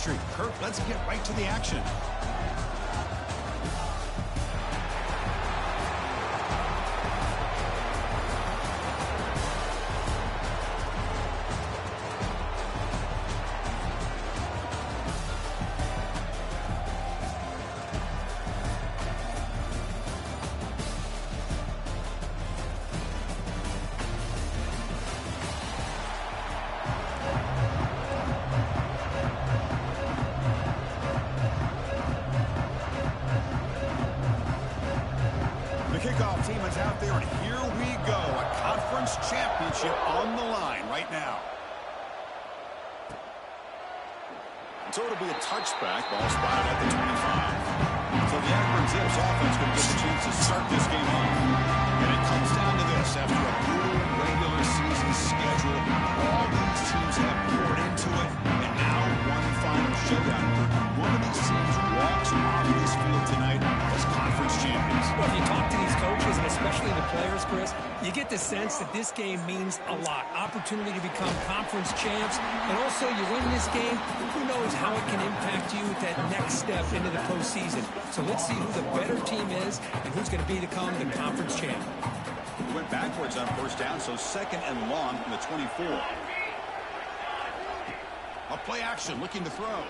streak. Kirk, let's get right to the action. Kickoff team is out there, and here we go. A conference championship on the line right now. So it'll be a touchback. Ball spotted at the 25. So the Akron Zips offense going to get the chance to start this game off. And it comes down to this. After a brutal regular season schedule, all these teams have poured into it, and now one final showdown. One of these teams walks off this field tonight as conference champions. Well, if you talk to these coaches, and especially the players, Chris, you get the sense that this game means a lot. Opportunity to become conference champs, and also you win this game, who knows how it can impact you at that next step into the postseason. So let's see who the better team is and who's going to become the conference champ. He went backwards on first down, so second and long from the 24. A play action, looking to throw.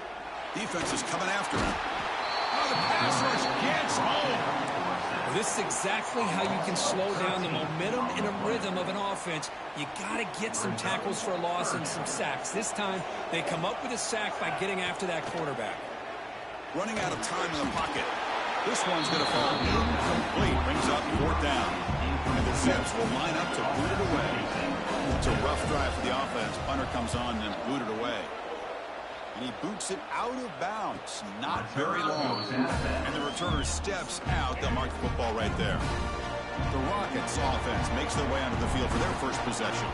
Defense is coming after him. Oh, the pass rush gets home. Well, this is exactly how you can slow down the momentum and a rhythm of an offense. You got to get some tackles for a loss and some sacks. This time, they come up with a sack by getting after that quarterback. Running out of time in the pocket. This one's going to fall incomplete. Brings up fourth down. And the Zips will line up to boot it away. It's a rough drive for the offense. Punter comes on and boot it away. And he boots it out of bounds. Not very long. And the returner steps out. They'll mark the football right there. The Rockets offense makes their way onto the field for their first possession.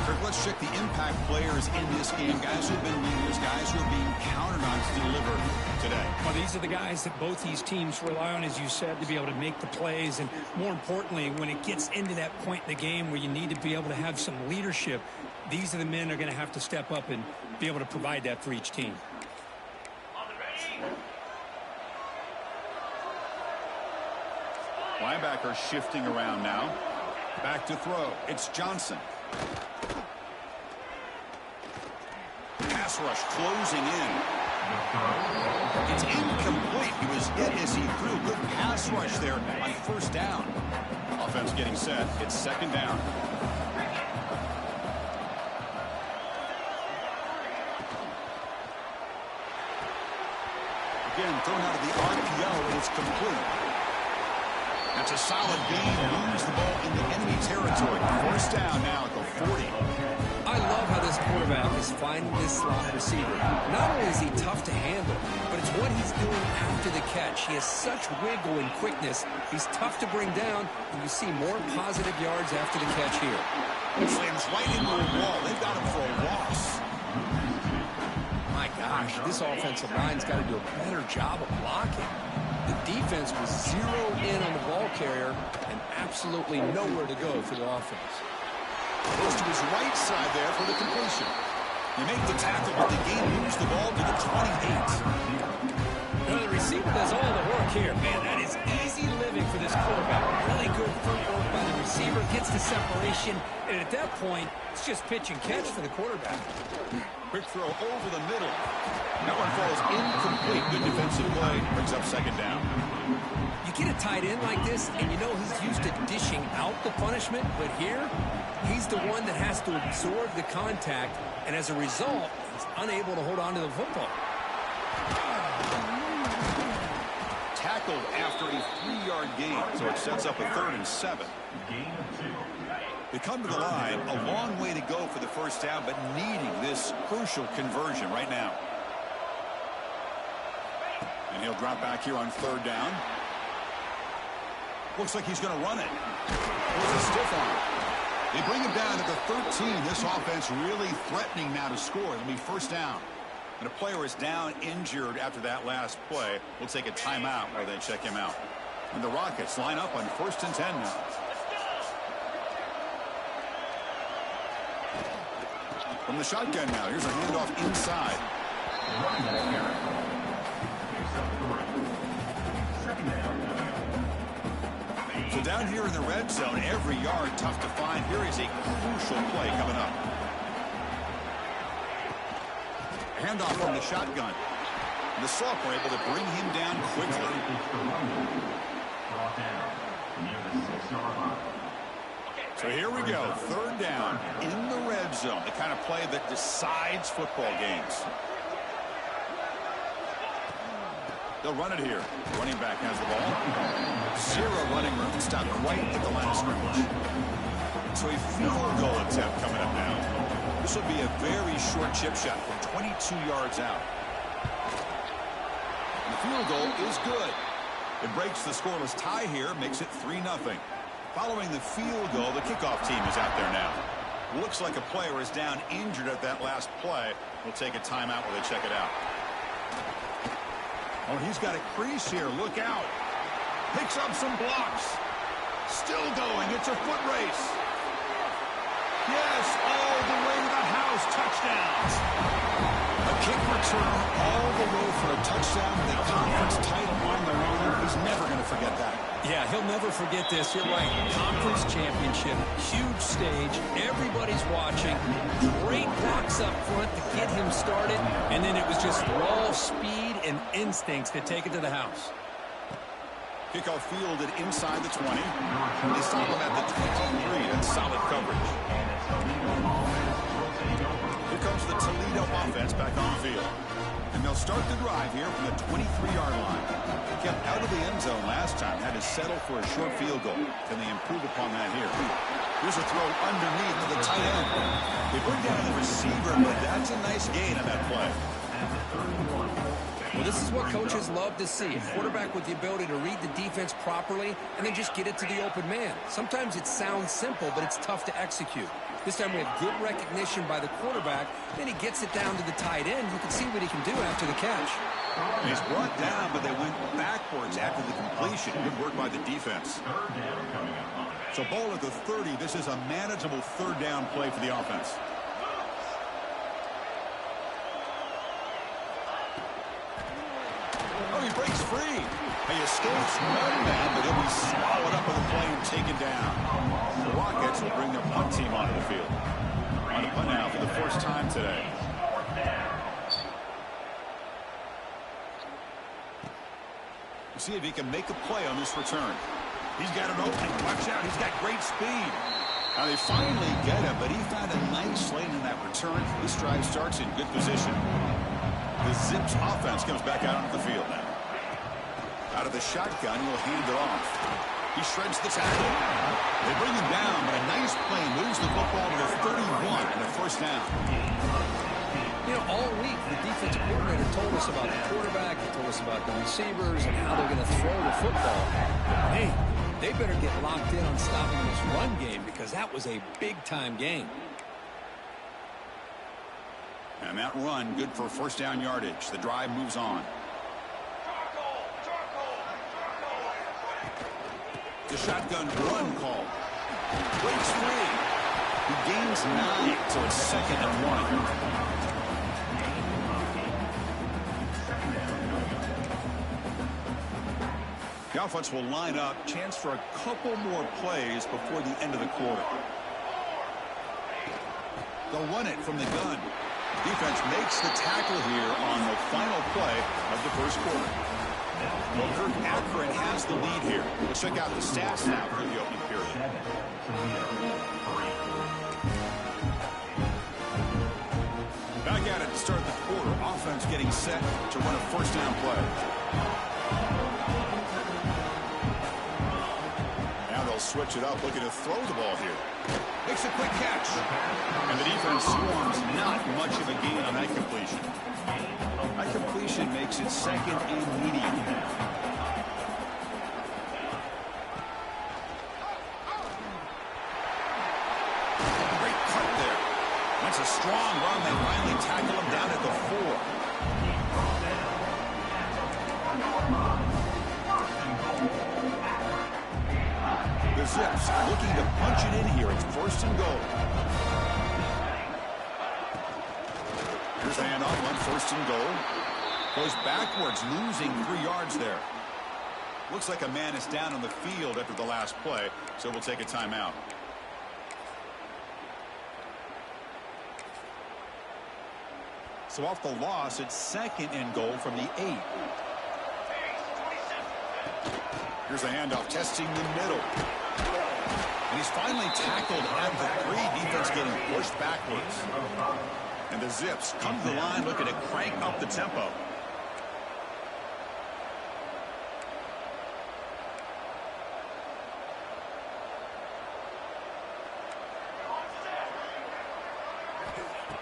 Kirk, let's check the impact players in this game. Guys who have been leaders, guys who are being counted on to deliver today. Well, these are the guys that both these teams rely on, as you said, to be able to make the plays. And more importantly, when it gets into that point in the game where you need to be able to have some leadership, these are the men that are going to have to step up and be able to provide that for each team. Linebacker shifting around now. Back to throw. It's Johnson. Pass rush closing in. It's incomplete. He was hit as he threw. Good pass rush there on first down. Offense getting set. It's second down. Again, thrown out of the RPO, and it's complete. That's a solid gain. Moves the ball into enemy territory. First down now at the 40. I love how this quarterback is finding this slot receiver. Not only is he tough to handle, but it's what he's doing after the catch. He has such wiggle and quickness. He's tough to bring down, and you see more positive yards after the catch here. He slams right into a wall. They've got him for a loss. My gosh, this offensive line's got to do a better job of blocking. The defense was zeroed in on the ball carrier and absolutely nowhere to go for the offense. Goes to his right side there for the completion. You make the tackle, but the game moves the ball to the 28. You know, the receiver does all the work here. Man, that is easy living for this quarterback. Really good footwork by the receiver. Gets the separation. And at that point, it's just pitch and catch for the quarterback. Quick throw over the middle. That one falls incomplete. Good defensive play. Brings up second down. You get a tight end like this, and you know he's used to dishing out the punishment. But here, he's the one that has to absorb the contact. And as a result, he's unable to hold on to the football. Tackled after a 3-yard gain. So it sets up a 3rd and 7. They come to the line, a long way to go for the first down, but needing this crucial conversion right now. And he'll drop back here on 3rd down. Looks like he's going to run it. There's a stiff arm. They bring him down at the 13. This offense really threatening now to score. It'll be first down. And a player is down injured after that last play. We'll take a timeout while they check him out. And the Rockets line up on 1st and 10 now. From the shotgun now, here's a handoff inside. Down here in the red zone, every yard tough to find. Here is a crucial play coming up. Handoff from the shotgun. The Sauk were able to bring him down quickly. So here we go, third down in the red zone, the kind of play that decides football games. They'll run it here. Running back has the ball. Zero running room to stop right at the line of scrimmage. So a field goal attempt coming up now. This will be a very short chip shot from 22 yards out. The field goal is good. It breaks the scoreless tie here, makes it 3-0. Following the field goal, the kickoff team is out there now. Looks like a player is down injured at that last play. We'll take a timeout while they check it out. Oh, he's got a crease here. Look out. Picks up some blocks. Still going. It's a foot race. Yes, all the way to the house. Touchdowns. A kick return all the way for a touchdown. The conference title on the line. He's never going to forget that. Yeah, he'll never forget this. You're right. Conference championship, huge stage. Everybody's watching. Great blocks up front to get him started. And then it was just raw speed and instincts to take it to the house. Kickoff fielded inside the 20. They stop him at the 23. That's solid coverage. Here comes the Toledo offense back on the field. And they'll start the drive here from the 23-yard line. Kept out of the end zone last time. Had to settle for a short field goal. Can they improve upon that here? Here's a throw underneath to the tight end. They bring down the receiver, but that's a nice gain on that play. Well, this is what coaches love to see. A quarterback with the ability to read the defense properly and then just get it to the open man. Sometimes it sounds simple, but it's tough to execute. This time we have good recognition by the quarterback. Then he gets it down to the tight end. You can see what he can do after the catch. He's brought down, but they went backwards after the completion. Good work by the defense. So ball at the 30. This is a manageable third down play for the offense. Oh, he breaks free. He escapes one man, but he'll be swallowed up with the play and taken down. The Rockets will bring their punt team onto the field. On the punt now for the first time today. We'll see if he can make a play on this return. He's got an opening. Watch out. He's got great speed. Now they finally get him, but he found a nice lane in that return. This drive starts in good position. The Zips offense comes back out onto the field now. Out of the shotgun, he'll hand it off. He shreds the tackle. They bring him down, but a nice play moves the football to the 31 and a first down. You know, all week the defensive coordinator told us about the quarterback, he told us about the receivers and how they're going to throw the football. Hey, they better get locked in on stopping this run game because that was a big-time game. And that run, good for first down yardage. The drive moves on. The shotgun run call. Breaks free. He gains 9, so it's 2nd and 1. The offense will line up. Chance for a couple more plays before the end of the quarter. They'll run it from the gun. Defense makes the tackle here on the final play of the first quarter. Well, Kirk Akron has the lead here. Let's check out the stats now for the opening period. Back at it to start the quarter. Offense getting set to run a first down play. Now they'll switch it up, looking to throw the ball here. Makes a quick catch. And the defense swarms not much of a gain on that completion. That completion makes it 2nd and medium. Great cut there. That's a strong run. They finally tackle him down at the 4. The Zips looking to punch it in here. It's 1st and goal. Here's the handoff on 1st and goal. Goes backwards, losing 3 yards there. Looks like a man is down on the field after the last play, so we'll take a timeout. So off the loss, it's 2nd and goal from the 8. Here's a handoff, testing the middle. And he's finally tackled at the 3. Defense getting pushed backwards. And the Zips come to the line looking to crank up the tempo.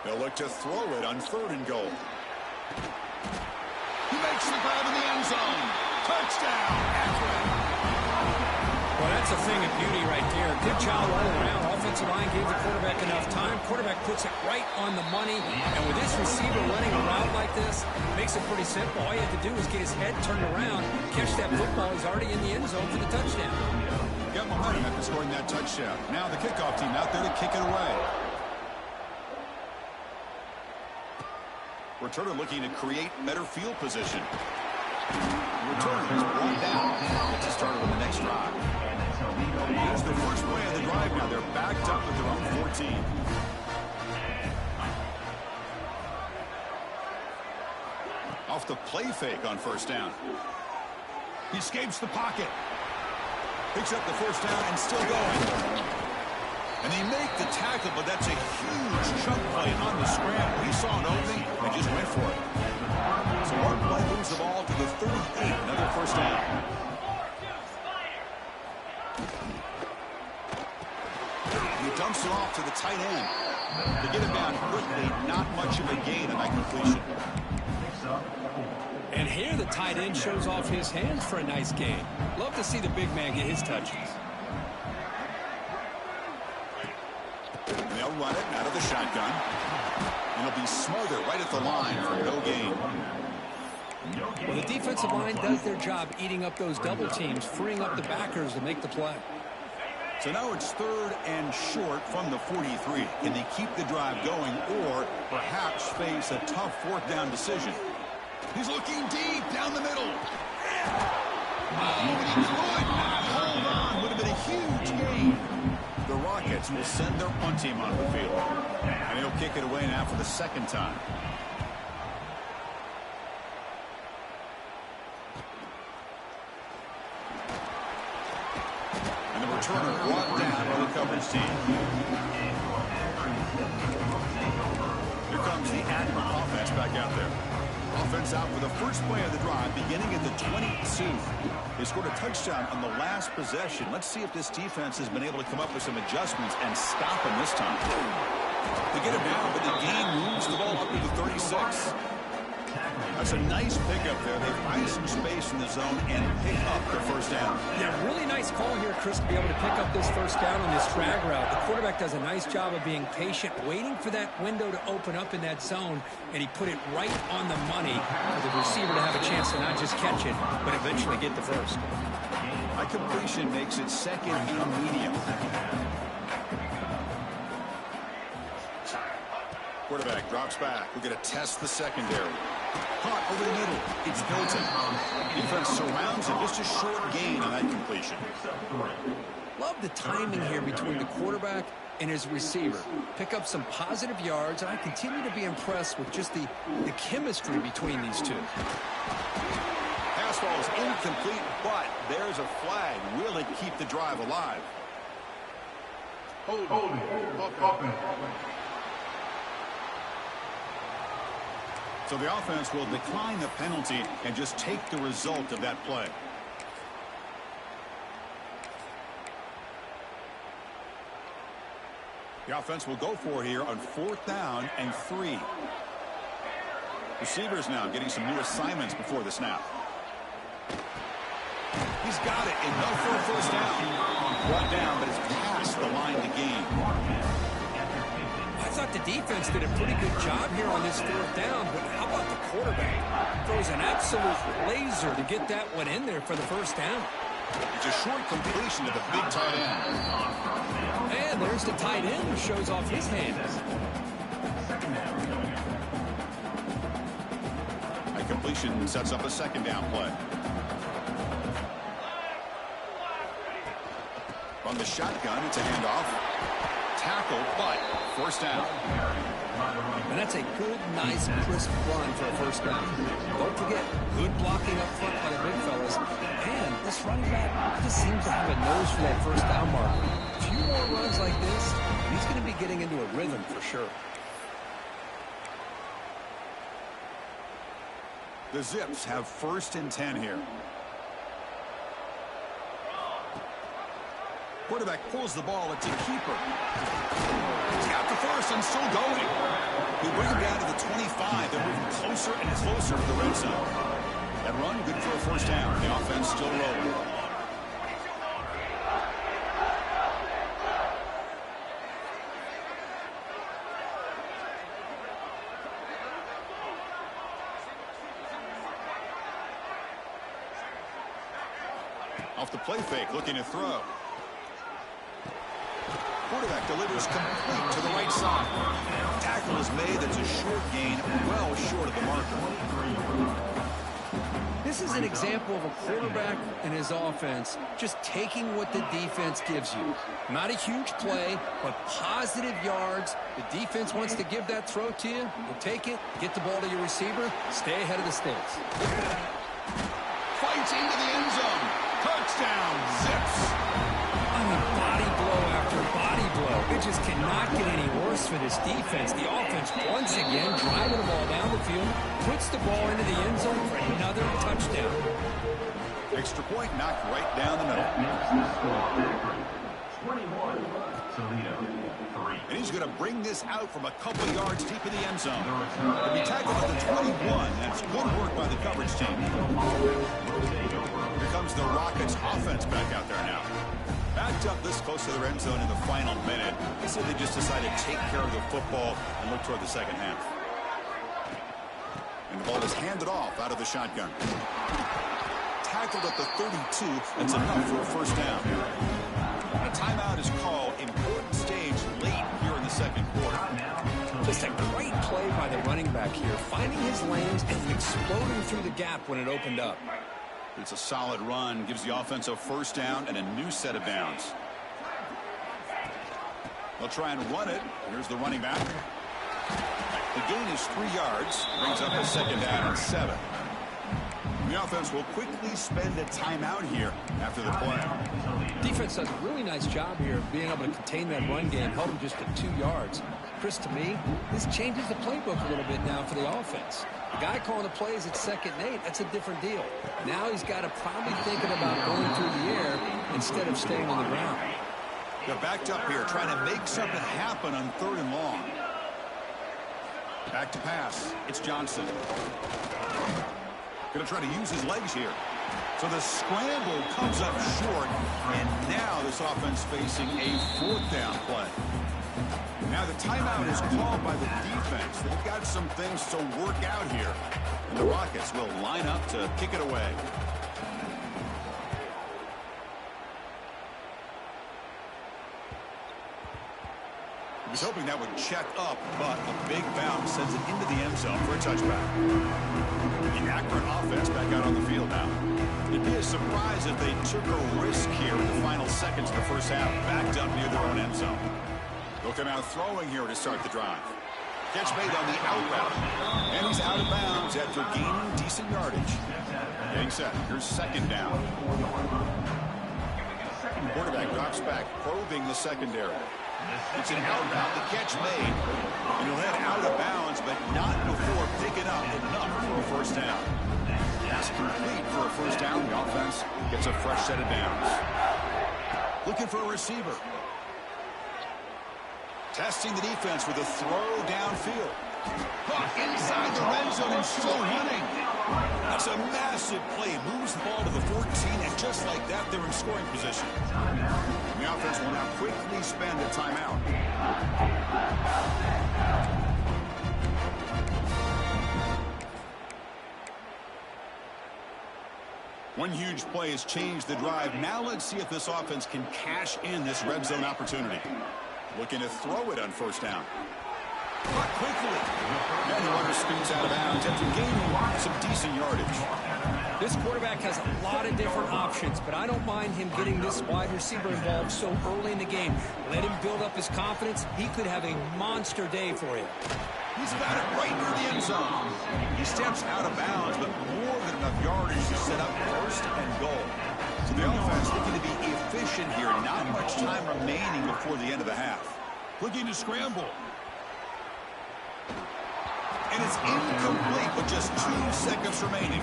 They'll look to throw it on 3rd and goal. He makes the grab in the end zone. Touchdown. Well, that's a thing of beauty right there. Good job all around. Offensive line gave the quarterback enough time. Quarterback puts it right on the money. And with this receiver running a route like this, makes it pretty simple. All you have to do is get his head turned around, catch that football. He's already in the end zone for the touchdown. Got momentum after scoring that touchdown. Now the kickoff team out there to kick it away. Returner looking to create better field position. Returner is brought down. Gets us started on the next drive. There's the first play of the drive now. They're backed up at their own 14. Off the play fake on 1st down. He escapes the pocket. Picks up the 1st down and still going. And they make the tackle, but that's a huge chunk play on the scramble. He saw an opening and just went for it. So one play moves the ball to the 38, another 1st down. He dumps it off to the tight end. They get him down quickly, not much of a gain on that completion. And here the tight end shows off his hands for a nice gain. Love to see the big man get his touches. And they'll run it out of the shotgun. And it'll be Smother right at the line for no gain. Well, the defensive line does their job eating up those double teams, freeing up the backers to make the play. So now it's 3rd and short from the 43. Can they keep the drive going or perhaps face a tough 4th down decision? He's looking deep down the middle. Oh, but he could not hold on. Would have been a huge gain. The Rockets will send their punt team onto the field. And he'll kick it away now for the 2nd time. And the returner brought down by the coverage team. Here comes the Admiral offense back out there. Offense out for the first play of the drive, beginning at the 22. They scored a touchdown on the last possession. Let's see if this defense has been able to come up with some adjustments and stop him this time. They get him down, but the game moves the ball up to the 36. That's a nice pickup there. They find some space in the zone and pick up their 1st down. Yeah, really nice call here, Chris, to be able to pick up this 1st down on this drag route. The quarterback does a nice job of being patient, waiting for that window to open up in that zone, and he put it right on the money for the receiver to have a chance to not just catch it, but eventually get the 1st. My completion makes it 2nd and medium. Quarterback drops back. We're going to test the secondary. Caught over the middle. It's Hilton. Defense surrounds him. Just a short gain on that completion. Love the timing here between the quarterback and his receiver. Pick up some positive yards, and I continue to be impressed with just the chemistry between these two. Pass ball is incomplete, but there's a flag. Will it keep the drive alive? Hold it. So the offense will decline the penalty and just take the result of that play. The offense will go for it here on 4th down and 3. Receivers now getting some new assignments before the snap. He's got it enough for a 1st down. Brought down, but it's past the line to gain. I thought the defense did a pretty good job here on this 4th down, but how about the quarterback? Throws an absolute laser to get that one in there for the 1st down. It's a short completion to the big tight end. And there's the tight end who shows off his hands. That completion sets up a 2nd down play. From the shotgun, it's a handoff. Tackle, but first down. And that's a good, nice, crisp run for a first down. Don't forget, good blocking up front by the big fellas. And this running back just seems to have a nose for that first down marker. A few more runs like this, and he's going to be getting into a rhythm for sure. The Zips have 1st and 10 here. Quarterback pulls the ball. It's a keeper. He's got the first and still going. We bring him down to the 25. They're moving closer and closer to the red zone. That run, good for a first down. The offense still rolling. Off the play fake, looking to throw. Quarterback delivers complete to the right side. Tackle is made. That's a short gain, well short of the marker. This is an example of a quarterback and his offense just taking what the defense gives you. Not a huge play, but positive yards. The defense wants to give that throw to you. You take it, get the ball to your receiver, stay ahead of the stakes. Fights into the end zone. Touchdown, Zips. I mean, body blow after body blow. It just cannot get any worse for this defense. The offense, once again, driving the ball down the field, puts the ball into the end zone for another touchdown. Extra point knocked right down the middle. 21, Toledo, 3. And he's going to bring this out from a couple yards deep in the end zone. He'll be tackled at the 21. That's good work by the coverage team. Here comes the Rockets offense back out there now. Backed up this close to the end zone in the final minute. I said they just decided to take care of the football and look toward the second half. And the ball is handed off out of the shotgun. Tackled at the 32. That's enough for a first down. A timeout is called. Important stage late here in the second quarter. Just a great play by the running back here, finding his lanes and exploding through the gap when it opened up. It's a solid run, gives the offense a first down and a new set of downs. They'll try and run it. Here's the running back. The gain is 3 yards, brings up a second down and 7. The offense will quickly spend a timeout here after the play. Defense does a really nice job here of being able to contain that run game, held him just to 2 yards. Chris, to me, this changes the playbook a little bit now for the offense. The guy calling the plays at 2nd and 8, that's a different deal. Now he's got to probably thinking about going through the air instead of staying on the ground. They're backed up here, trying to make something happen on 3rd and long. Back to pass. It's Johnson. Going to try to use his legs here. So the scramble comes up short, and now this offense facing a 4th down play. Now the timeout is called by the defense. They've got some things to work out here. And the Rockets will line up to kick it away. He was hoping that would check up, but a big bounce sends it into the end zone for a touchback. The Akron offense back out on the field now. It'd be a surprise if they took a risk here in the final seconds of the first half, backed up near their own end zone. They'll come out throwing here to start the drive. Catch made on the out route. And he's out of bounds after gaining decent yardage. Getting set. Here's 2nd down. Quarterback drops back, probing the secondary. It's an out route. The catch made. And he'll head out of bounds, but not before picking up enough for a first down. Pass complete for a first down. The offense gets a fresh set of downs. Looking for a receiver. Testing the defense with a throw downfield. Caught inside the red zone and still running. That's a massive play. Moves the ball to the 14, and just like that, they're in scoring position. The offense will now quickly spend a timeout. One huge play has changed the drive. Now let's see if this offense can cash in this red zone opportunity. Looking to throw it on first down. Caught quickly. And the runner scoots out of bounds after gaining some decent yardage. This quarterback has a lot of different options, but I don't mind him getting this wide receiver involved so early in the game. Let him build up his confidence. He could have a monster day for you. He's got it right near the end zone. He steps out of bounds, but more than enough yardage to set up first and goal. So the offense looking to be efficient here. Not much time remaining before the end of the half. Looking to scramble. And it's incomplete with just 2 seconds remaining.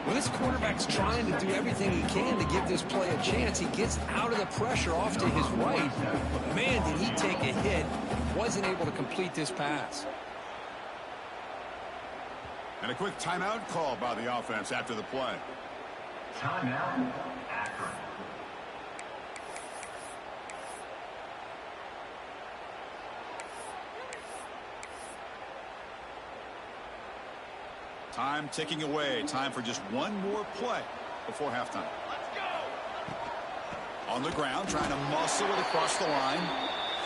Well, this quarterback's trying to do everything he can to give this play a chance. He gets out of the pressure off to his right. But man, did he take a hit. Wasn't able to complete this pass. And a quick timeout call by the offense after the play. Timeout, Akron. Time ticking away. Time for just one more play before halftime. Let's go. On the ground, trying to muscle it across the line.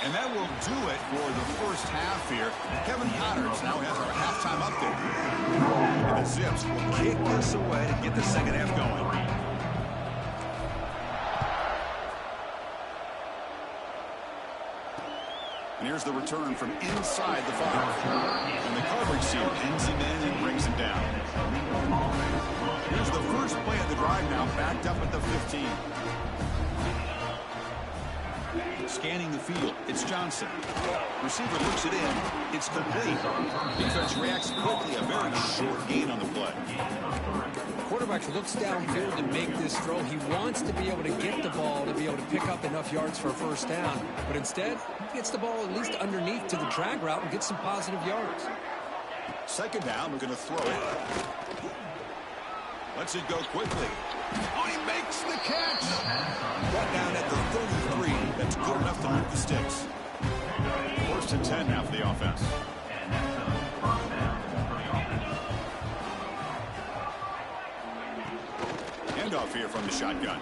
And that will do it for the first half here. Kevin Connors now has our halftime update. And the Zips will kick this away to get the second half going. And here's the return from inside the 5. And the coverage seal pins him in and brings him down. Here's the first play of the drive now, backed up at the 15. Scanning the field, it's Johnson. Receiver looks it in, it's complete. Defense reacts quickly, a very short gain on the play. Quarterback looks downfield to make this throw. He wants to be able to get the ball to be able to pick up enough yards for a first down. But instead, he gets the ball at least underneath to the drag route and gets some positive yards. Second down, we're going to throw it. Lets it go quickly. Oh, he makes the catch. Brought down at the 33. That's good enough to move the sticks. First and 10 now for the offense. Handoff here from the shotgun.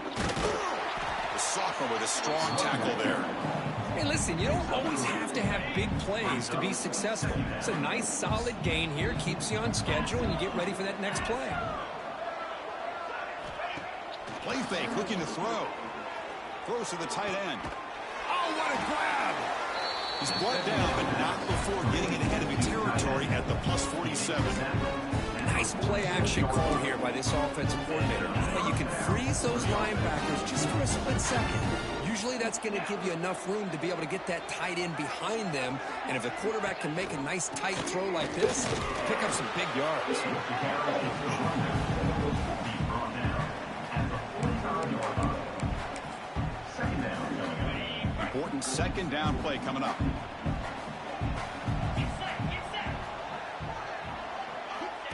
The sophomore with a strong tackle there. Hey, listen, you don't always have to have big plays to be successful. It's a nice, solid gain here. Keeps you on schedule, and you get ready for that next play. Play fake, looking to throw. Throws to the tight end. Oh, what a grab! He's brought down, but not before getting into enemy territory at the plus 47. Nice play action call here by this offensive coordinator. You can freeze those linebackers just for a split second. Usually that's going to give you enough room to be able to get that tight end behind them. And if the quarterback can make a nice tight throw like this, pick up some big yards. Important second down play coming up.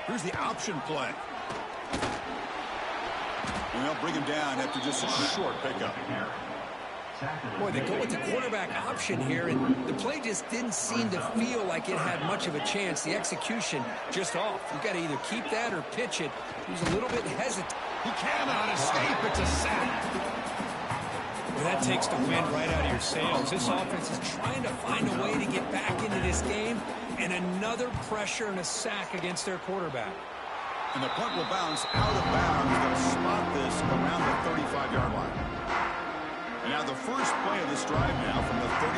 Here's the option play. And they'll bring him down after just a short pickup. Boy, they go with the quarterback option here, and the play just didn't seem to feel like it had much of a chance. The execution just off. You got to either keep that or pitch it. He was a little bit hesitant. He cannot escape. It's a sack. Well, that takes the wind right out of your sails. This offense is trying to find a way to get back into this game, and another pressure and a sack against their quarterback. And the punt will bounce out of bounds. Going to spot this around the 35-yard line. And now the first play of this drive now from the 35.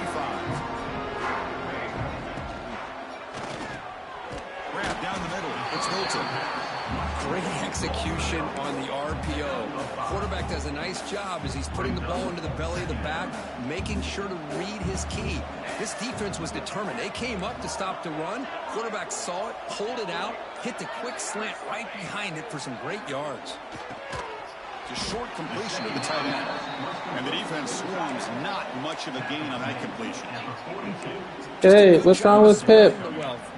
Grab down the middle. It's Hilton. Great execution on the RPO. Quarterback does a nice job as he's putting the ball into the belly of the back, making sure to read his key. This defense was determined. They came up to stop the run. Quarterback saw it, pulled it out, hit the quick slant right behind it for some great yards. It's a short completion to the tight end. And the defense swarms not much of a gain on that completion. Hey, what's wrong with Pip?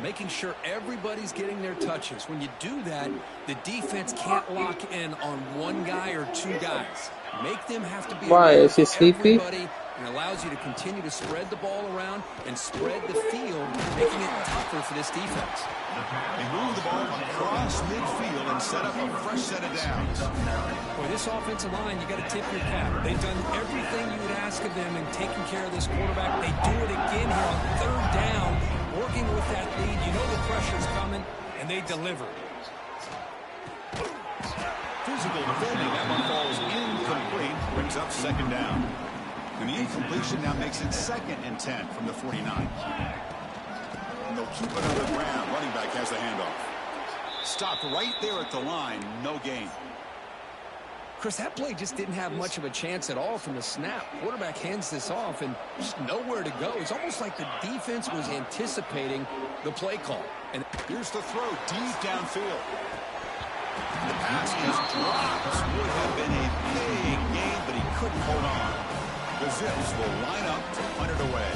Making sure everybody's getting their touches. When you do that, the defense can't lock in on one guy or two guys. Make them have to be Why? Is he sleepy? And allows you to continue to spread the ball around and spread the field, making it tougher for this defense. They move the ball across midfield and set up a fresh set of downs. Boy, this offensive line, you got to tip your cap. They've done everything you would ask of them in taking care of this quarterback. They do it again here on third down, working working with that lead. You know the pressure's coming, and they deliver. Physical defending. That one falls incomplete. Brings up second down. And the incompletion now makes it 2nd and 10 from the 49. And they'll keep it on the ground. Running back has the handoff. Stopped right there at the line. No gain. Chris, that play just didn't have much of a chance at all from the snap. Quarterback hands this off and just nowhere to go. It's almost like the defense was anticipating the play call. And here's the throw deep downfield. The pass is dropped. Would have been a big gain, but he couldn't hold on. The Zips will line up to punt it away.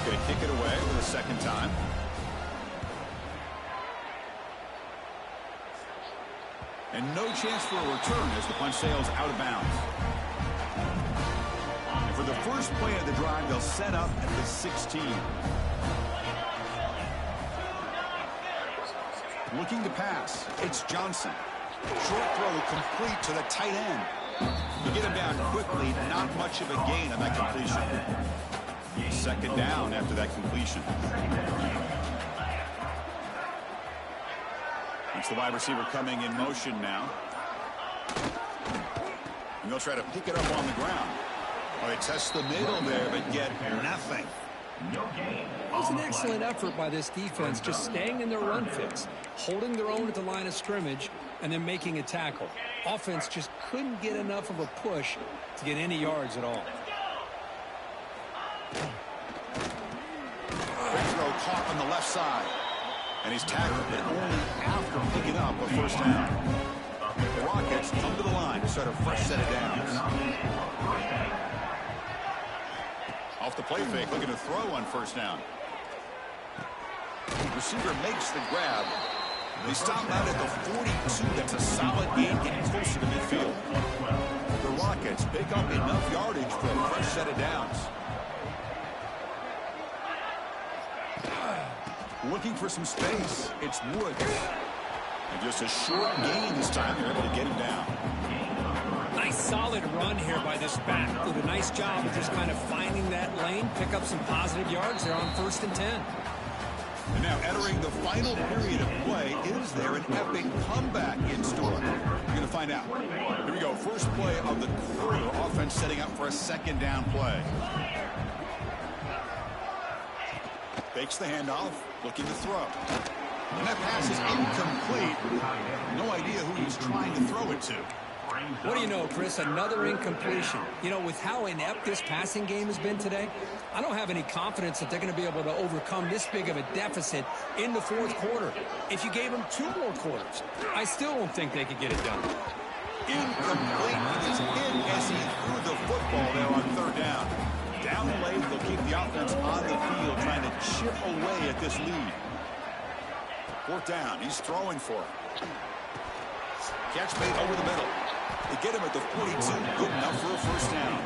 Going to kick it away for the second time. And no chance for a return as the punt sails out of bounds. And for the first play of the drive, they'll set up at the 16. Looking to pass. It's Johnson. Short throw complete to the tight end. You get him down quickly. Not much of a gain on that completion. Second down after that completion. It's the wide receiver coming in motion now. And they'll try to pick it up on the ground. Well, they test the middle there, but get nothing. It was an excellent effort by this defense, just staying in their run fits, holding their own at the line of scrimmage, and then making a tackle. Offense just couldn't get enough of a push to get any yards at all. Throw caught on the left side. And he's tackled, but only after picking up a first down. The Rockets come to the line to start a fresh set of downs. Off the play fake, looking to throw on first down. Receiver makes the grab. They stop out at the 42. That's a solid gain, getting closer to midfield. The Rockets pick up enough yardage for a fresh set of downs. Looking for some space. It's Woods. And just a short gain this time. They're able to get him down. Nice solid run here by this back. Did a nice job of just kind of finding that lane, pick up some positive yards there on 1st and 10. And now entering the final period of play, is there an epic comeback in store? We're going to find out. Here we go. First play of the quarter. Offense setting up for a second down play. Fakes the handoff, looking to throw. And that pass is incomplete. No idea who he's trying to throw it to. What do you know, Chris? Another incompletion. You know, with how inept this passing game has been today, I don't have any confidence that they're going to be able to overcome this big of a deficit in the 4th quarter. If you gave them 2 more quarters, I still don't think they could get it done. Incomplete. He was in as he threw the football there on 3rd down. Down late, they'll keep the offense on the field, trying to chip away at this lead. 4th down, he's throwing for it. Catch made over the middle. They get him at the 42, good enough for a first down.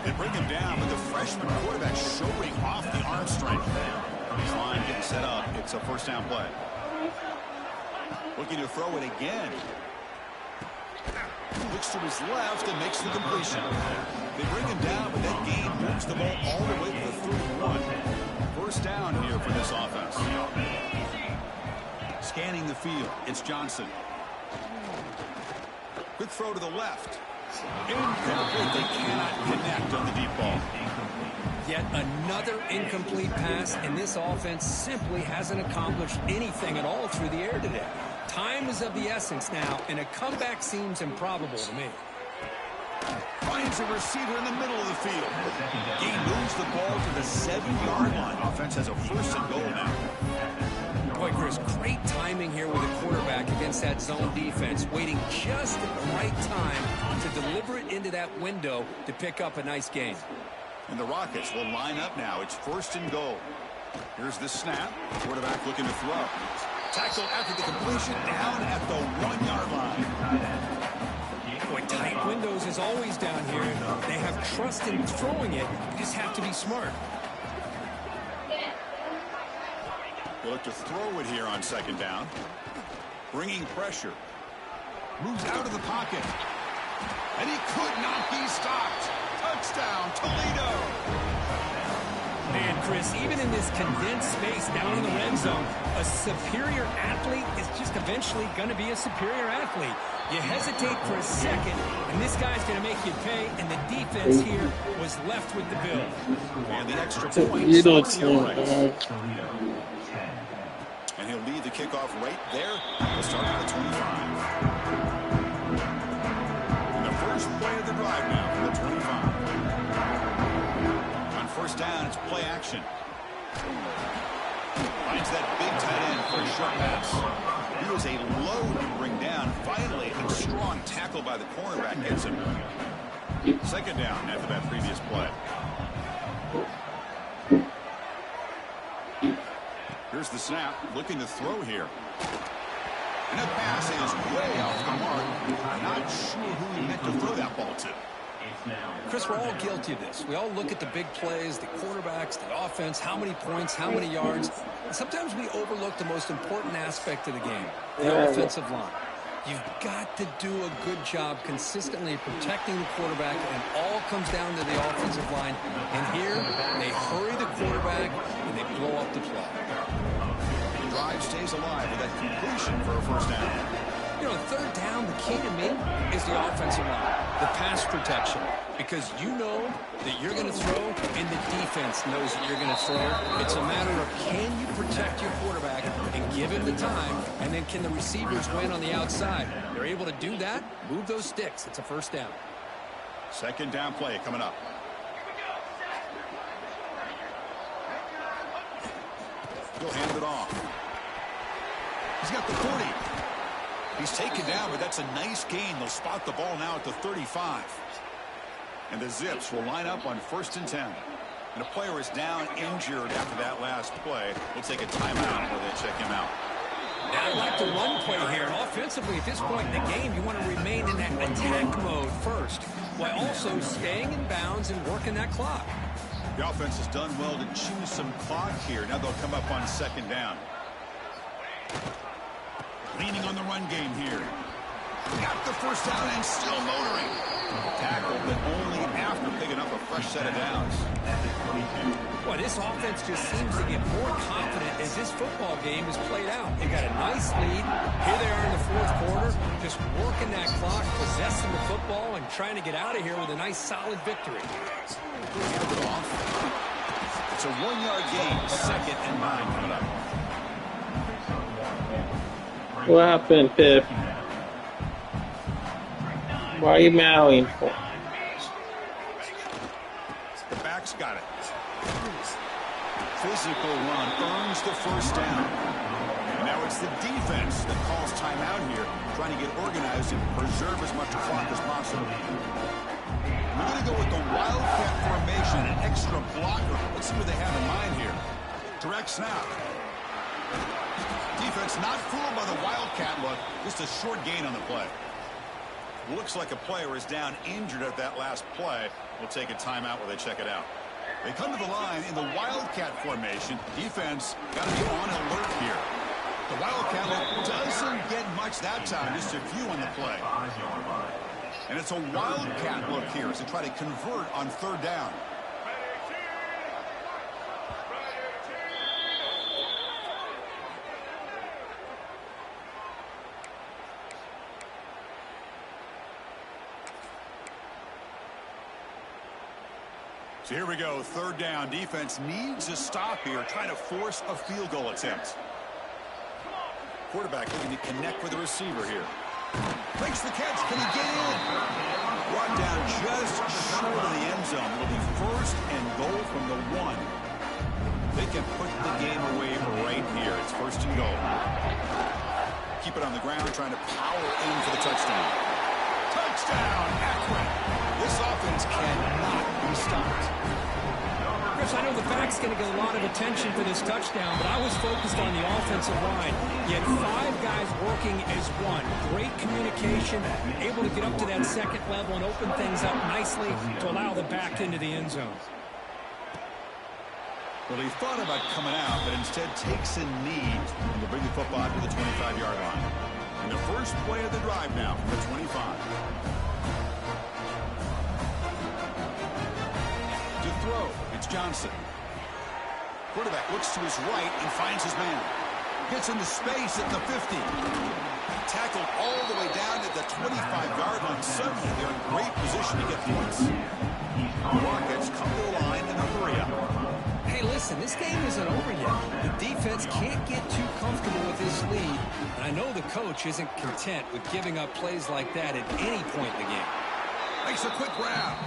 They bring him down, but the freshman quarterback showing off the arm strength. His line getting set up. It's a first down play. Looking to throw it again. Looks to his left and makes the completion. They bring him down, but that gain moves the ball all the way to the 31. First down here for this offense. Scanning the field, it's Johnson. Quick throw to the left. Incomplete. They cannot connect on the deep ball. Yet another incomplete pass, and this offense simply hasn't accomplished anything at all through the air today. Time is of the essence now, and a comeback seems improbable to me. Finds a receiver in the middle of the field. He moves the ball to the 7-yard line. Offense has a 1st and goal now. Boy, Chris, great timing here with the quarterback against that zone defense, waiting just at the right time to deliver it into that window to pick up a nice gain. And the Rockets will line up now. It's 1st and goal. Here's the snap. Quarterback looking to throw. Tackle after the completion, down at the 1-yard line. Boy, tight windows is always down here. They have trust in throwing it. You just have to be smart. They look to throw it here on 2nd down. Bringing pressure. Moves out of the pocket. And he could not be stopped. Touchdown, Toledo. Man, Chris, even in this condensed space down in the red zone, a superior athlete is just eventually going to be a superior athlete. You hesitate for a second, and this guy's going to make you pay, and the defense here was left with the bill. And the extra point. You don't see And he'll lead the kickoff right there. We'll start at the 25. And the first play of the drive now from the 25. On first down, it's play action. Finds that big tight end for a short pass. He was a load to bring down. Finally, a strong tackle by the cornerback gets him. Second down after that previous play. Here's the snap, looking to throw here. And the pass is way off the mark. Not sure who he meant to throw that ball to. Chris, we're all guilty of this. We all look at the big plays, the quarterbacks, the offense, how many points, how many yards. And sometimes we overlook the most important aspect of the game, the offensive line. You've got to do a good job consistently protecting the quarterback, and it all comes down to the offensive line. And here, they hurry the quarterback, and they blow up the play. The drive stays alive with that completion for a first down. You know, third down, the key to me is the offensive line, the pass protection, because you know that you're going to throw and the defense knows that you're going to throw. It's a matter of can you protect your quarterback and give him the time, and then can the receivers win on the outside? They're able to do that, move those sticks. It's a first down. Second down play coming up. He'll hand it off. He's got the 40. He's taken down, but that's a nice gain. They'll spot the ball now at the 35. And the Zips will line up on first and 10. And a player is down injured after that last play. We'll take a timeout where they check him out. Now, I like the run play here. Offensively, at this point in the game, you want to remain in that attack mode first, while also staying in bounds and working that clock. The offense has done well to chew some clock here. Now they'll come up on second down. Leaning on the run game here. Got the first down and still motoring. Tackle, but only after picking up a fresh set of downs. Boy, this offense just seems to get more confident as this football game is played out. They got a nice lead. Here they are in the fourth quarter, just working that clock, possessing the football, and trying to get out of here with a nice, solid victory. Hand it off. It's a 1-yard gain, second and 9 coming up. What happened, Pip? Why are you mowing for? The back's got it. Physical run earns the first down. And now it's the defense that calls timeout here, trying to get organized and preserve as much clock as possible. We're going to go with the wildcat formation, an extra blocker. Let's see what they have in mind here. Direct snap. Defense not fooled by the wildcat look. Just a short gain on the play. Looks like a player is down injured at that last play. We'll take a timeout where they check it out. They come to the line in the wildcat formation. Defense got to be on alert here. The wildcat look doesn't get much that time. Just a few on the play. And it's a wildcat look here as they try to convert on third down. So here we go, third down. Defense needs a stop here, trying to force a field goal attempt. Quarterback looking to connect with the receiver here. Makes the catch. Can he get in? Brought down just short of the end zone. It'll be first and goal from the 1. They can put the game away right here. It's first and goal. Keep it on the ground, trying to power in for the touchdown. Touchdown, Akron. This offense cannot be stopped. Chris, I know the back's going to get a lot of attention for this touchdown, but I was focused on the offensive line. You had 5 guys working as one. Great communication, able to get up to that second level and open things up nicely to allow the back into the end zone. Well, he thought about coming out, but instead takes a knee and will bring the football to the 25-yard line. And the first play of the drive now from the 25. To throw, it's Johnson. Quarterback looks to his right and finds his man. Gets into space at the 50. Tackled all the way down at the 25-yard line. Suddenly, they're in great position to get points. The Rockets come to the line in a hurry-up. Hey, listen, this game isn't over yet. The defense can't get too comfortable with this lead. And I know the coach isn't content with giving up plays like that at any point in the game. Makes a quick grab.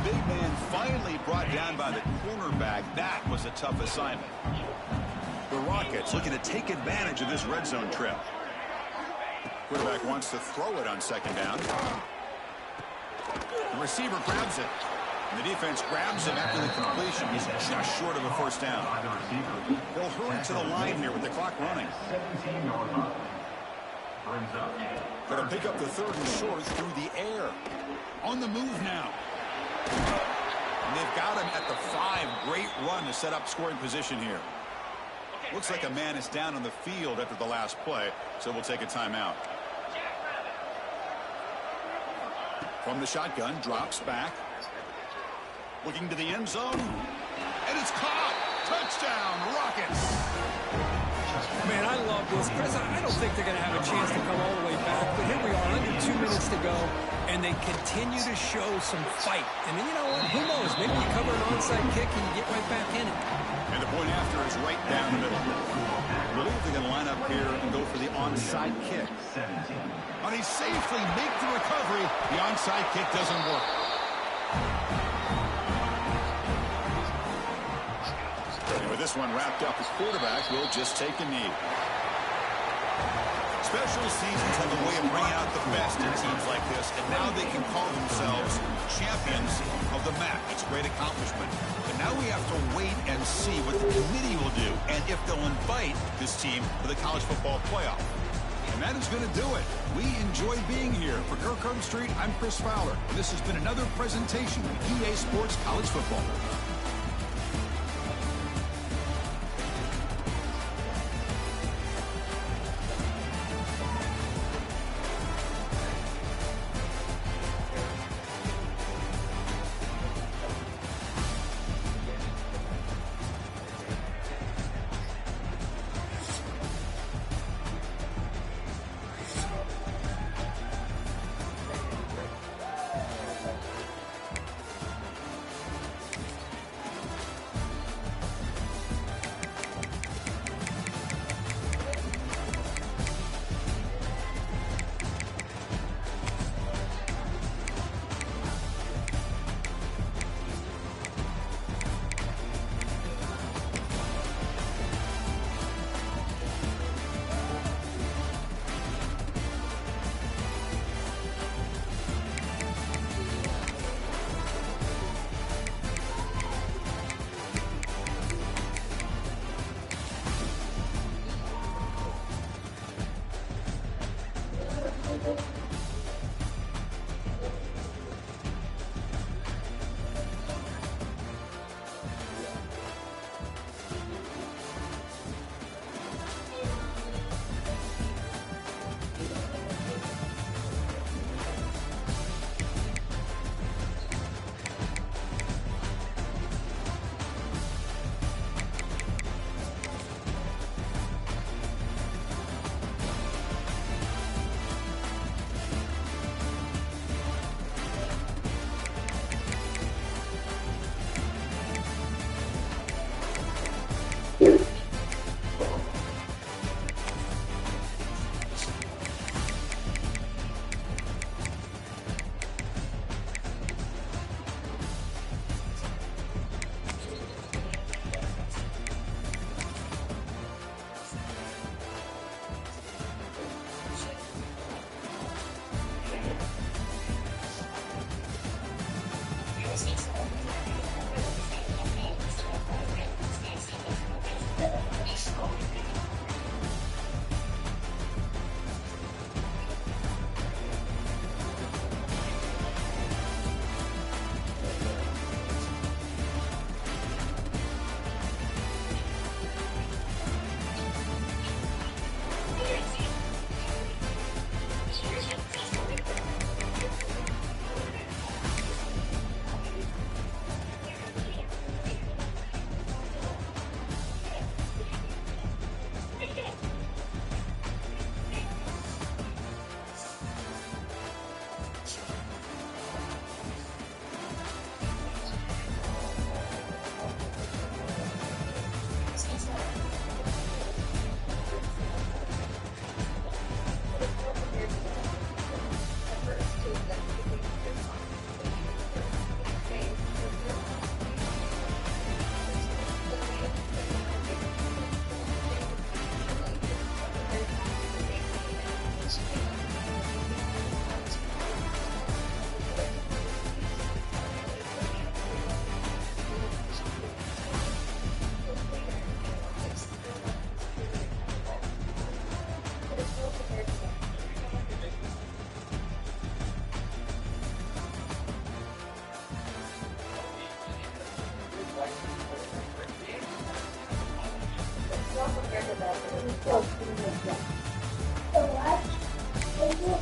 Big man finally brought down by the cornerback. That was a tough assignment. The Rockets looking to take advantage of this red zone trip. Quarterback wants to throw it on second down. The receiver grabs it. And the defense grabs him after the completion. He's just short of a first down. They'll hurry to the line here with the clock running. 17-yard line. Brings up. Going to pick up the third and short through the air. On the move now. And they've got him at the 5. Great run to set up scoring position here. Looks like a man is down on the field after the last play, so we'll take a timeout. From the shotgun, drops back. Looking to the end zone. And it's caught. Touchdown, Rockets. Man, I love this. Chris, I don't think they're going to have a chance to come all the way back, but here we are, under 2 minutes to go, and they continue to show some fight. I mean, you know what? Who knows? Maybe you cover an onside kick and you get right back in it. And the point after is right down the middle. I believe they're going to line up here and go for the onside kick. And they safely make the recovery. The onside kick doesn't work. And with this one wrapped up, the quarterback will just take a knee. Special seasons have a way of bringing out the best in teams like this, and now they can call themselves champions of the MAC. It's a great accomplishment. But now we have to wait and see what the committee will do, and if they'll invite this team to the college football playoff. And that is going to do it. We enjoy being here. For Kirk Street, I'm Chris Fowler. This has been another presentation of EA Sports College Football.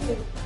Thank you.